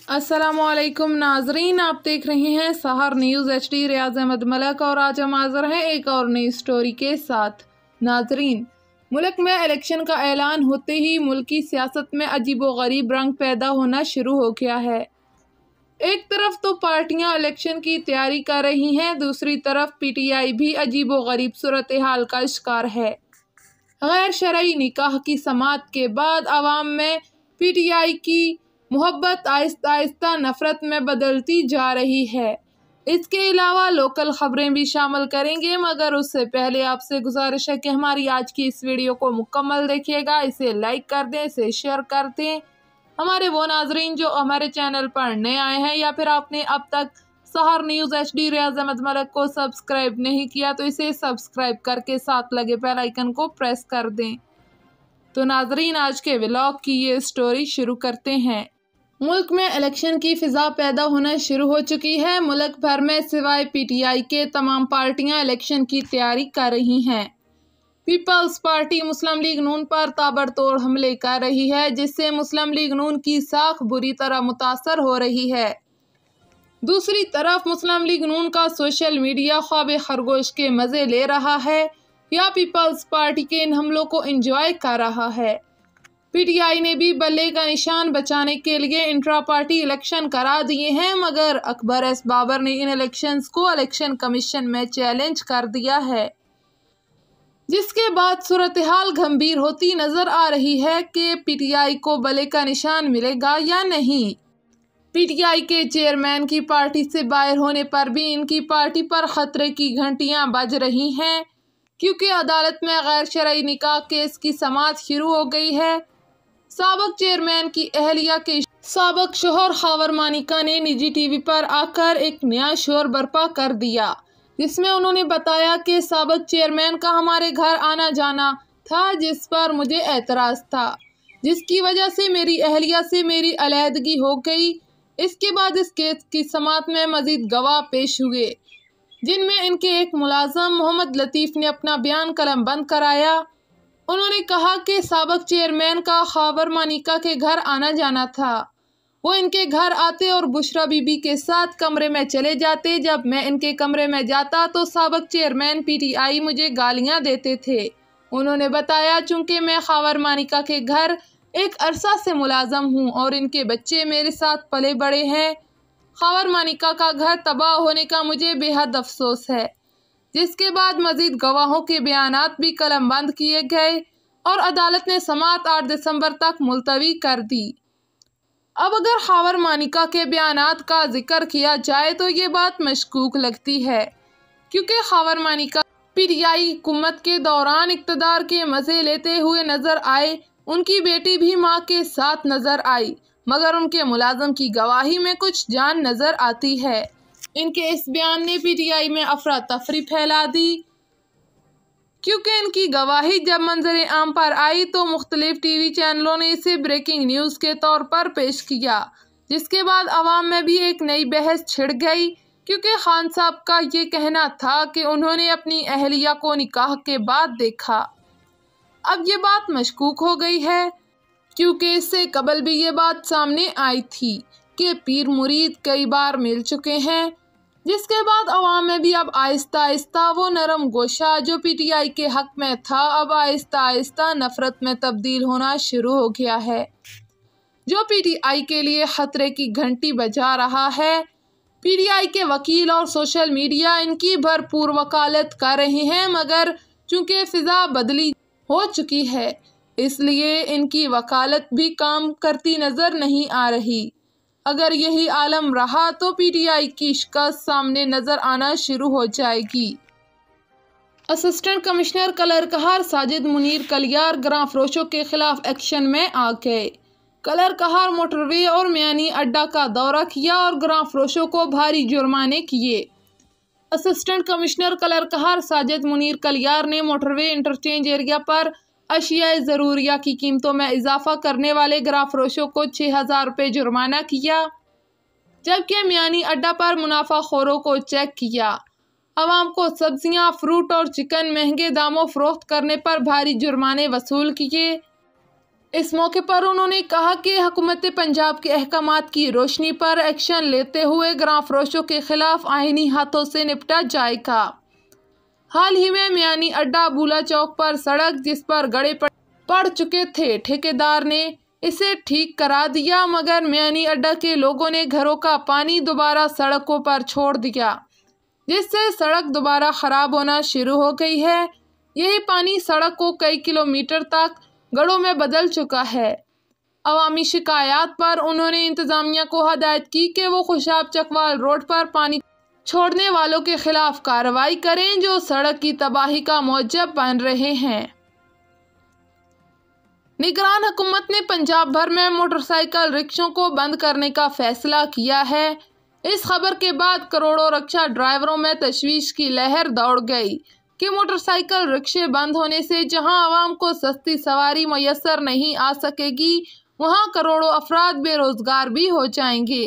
अस्सलामुअलैकुम नाजरीन, आप देख रहे हैं सहर न्यूज़ HD। रियाज अहमद मलक और आज हम हाज़िर हैं एक और नई स्टोरी के साथ। नाजरीन, मुल्क में इलेक्शन का ऐलान होते ही मुल्क की सियासत में अजीबोगरीब रंग पैदा होना शुरू हो गया है। एक तरफ तो पार्टियां इलेक्शन की तैयारी कर रही हैं, दूसरी तरफ PTI भी अजीबोगरीब सूरत हाल का शिकार है। गैर शरई निकाह की समाअत के बाद आवाम में PTI की मोहब्बत आहिस्ता आहिस्ता नफरत में बदलती जा रही है। इसके अलावा लोकल खबरें भी शामिल करेंगे, मगर उससे पहले आपसे गुजारिश है कि हमारी आज की इस वीडियो को मुकम्मल देखिएगा, इसे लाइक कर दें, इसे शेयर कर दें। हमारे वो नाजरीन जो हमारे चैनल पर नए आए हैं या फिर आपने अब तक सहर न्यूज़ HD रियाज अहमद मलक को सब्सक्राइब नहीं किया तो इसे सब्सक्राइब करके साथ लगे बेल आइकन को प्रेस कर दें। तो नाजरीन, आज के व्लॉग की ये स्टोरी शुरू करते हैं। मुल्क में इलेक्शन की फिजा पैदा होना शुरू हो चुकी है। मुल्क भर में सिवाय PTI के तमाम पार्टियां इलेक्शन की तैयारी कर रही हैं। पीपल्स पार्टी मुस्लिम लीग नून पर ताबड़तोड़ हमले कर रही है, जिससे मुस्लिम लीग नून की साख बुरी तरह मुतासर हो रही है। दूसरी तरफ मुस्लिम लीग नून का सोशल मीडिया ख्वाब खरगोश के मज़े ले रहा है या पीपल्स पार्टी के इन हमलों को एंजॉय कर रहा है। PTI ने भी बल्ले का निशान बचाने के लिए इंट्रा पार्टी इलेक्शन करा दिए हैं, मगर अकबर एस बाबर ने इन इलेक्शंस को इलेक्शन कमीशन में चैलेंज कर दिया है, जिसके बाद सूरत हाल गंभीर होती नजर आ रही है कि PTI को बल्ले का निशान मिलेगा या नहीं। PTI के चेयरमैन की पार्टी से बाहर होने पर भी इनकी पार्टी पर खतरे की घंटियां बज रही हैं, क्योंकि अदालत में गैर शरई निकाह केस की समाअत शुरू हो गई है। साबिक चेयरमैन की अहलिया के साबिक शोहर खावर मानिका ने निजी TV पर आकर एक नया शोर बर्पा कर दिया, जिसमें उन्होंने बताया कि साबिक चेयरमैन का हमारे घर आना जाना था, जिस पर मुझे एतराज़ था, जिसकी वजह से मेरी अहलिया से मेरी अलहदगी हो गई। इसके बाद इस केस की समाअत में मजीद गवाह पेश हुए, जिनमें इनके एक मुलाजम मोहम्मद लतीफ़ ने अपना बयान कलम बंद कराया। उन्होंने कहा कि साबिक चेयरमैन का खावर मानिका के घर आना जाना था। वो इनके घर आते और बुशरा बीबी के साथ कमरे में चले जाते। जब मैं इनके कमरे में जाता तो साबिक चेयरमैन PTI मुझे गालियां देते थे। उन्होंने बताया, चूंकि मैं खावर मानिका के घर एक अरसा से मुलाजम हूँ और इनके बच्चे मेरे साथ पले बड़े हैं, खावर मानिका का घर तबाह होने का मुझे बेहद अफसोस है। जिसके बाद मजीद गवाहों के बयानात भी कलम बंद किए गए और अदालत ने समाअत 8 दिसंबर तक मुलतवी कर दी। अब अगर खावर मानिका के बयानात का जिक्र किया जाए तो ये बात मशकूक लगती है, क्योंकि खावर मानिका PTI हुकूमत के दौरान इक़्तिदार के मज़े लेते हुए नजर आए। उनकी बेटी भी माँ के साथ नजर आई, मगर उनके मुलाजम की गवाही में कुछ जान नजर आती है। इनके इस बयान ने PTI में अफरा तफरी फैला दी, क्योंकि इनकी गवाही जब मंजर आम पर आई तो मुख्तलिफ TV चैनलों ने इसे ब्रेकिंग न्यूज़ के तौर पर पेश किया, जिसके बाद अवाम में भी एक नई बहस छिड़ गई, क्योंकि खान साहब का ये कहना था कि उन्होंने अपनी अहलिया को निकाह के बाद देखा। अब ये बात मशकूक हो गई है, क्योंकि इससे कबल भी ये बात सामने आई थी कि पीर मुरीद कई बार मिल चुके हैं, जिसके बाद अवाम में भी अब आहिस्ता आहिस्ता वो नरम गोशा जो PTI के हक में था अब आहिस्ता आहिस्ता नफरत में तब्दील होना शुरू हो गया है, जो PTI के लिए खतरे की घंटी बजा रहा है। PTI के वकील और सोशल मीडिया इनकी भरपूर वकालत कर रहे हैं, मगर चूंकि फिजा बदली हो चुकी है, इसलिए इनकी वकालत भी काम करती नजर नहीं आ रही। अगर यही आलम रहा तो PTI की शिकस्त सामने नजर आना शुरू हो जाएगी। असिस्टेंट कमिश्नर कलर कहार साजिद मुनीर कलियार ग्रां फरोशों के खिलाफ एक्शन में आ गए। कलर कहार मोटरवे और मियानी अड्डा का दौरा किया और ग्रां फरोशों को भारी जुर्माने किए। असिस्टेंट कमिश्नर कलर कहार साजिद मुनीर कलियार ने मोटरवे इंटरचेंज एरिया पर अशियाए ज़रूरिया की कीमतों में इजाफा करने वाले ग्रां फरोशों को 6000 रुपये जुर्माना किया, जबकि मियानी अड्डा पर मुनाफाखोरों को चेक किया। आवाम को सब्जियां, फ्रूट और चिकन महंगे दामों फरोख्त करने पर भारी जुर्माने वसूल किए। इस मौके पर उन्होंने कहा कि हुकूमत पंजाब के अहकामात की रोशनी पर एक्शन लेते हुए ग्राम फरोशों के खिलाफ आईनी हाथों से निपटा जाएगा। हाल ही में मियानी अड्डा बूला चौक पर सड़क जिस पर गड़े पड़ चुके थे, ठेकेदार ने इसे ठीक करा दिया, मगर मियानी अड्डा के लोगों ने घरों का पानी दोबारा सड़कों पर छोड़ दिया, जिससे सड़क दोबारा खराब होना शुरू हो गई है। यही पानी सड़क को कई किलोमीटर तक गढ़ों में बदल चुका है। अवामी शिकायत पर उन्होंने इंतजामिया को हदायत की कि वो खुशाब चकवाल रोड पर पानी छोड़ने वालों के खिलाफ कार्रवाई करें जो सड़क की तबाही का मौजब बन रहे हैं। निगरान हुकूमत ने पंजाब भर में मोटरसाइकिल रिक्शों को बंद करने का फैसला किया है। इस खबर के बाद करोड़ों रिक्शा ड्राइवरों में तशवीश की लहर दौड़ गई कि मोटरसाइकिल रिक्शे बंद होने से जहां आवाम को सस्ती सवारी मैसर नहीं आ सकेगी, वहां करोड़ों अफराद बेरोजगार भी हो जाएंगे।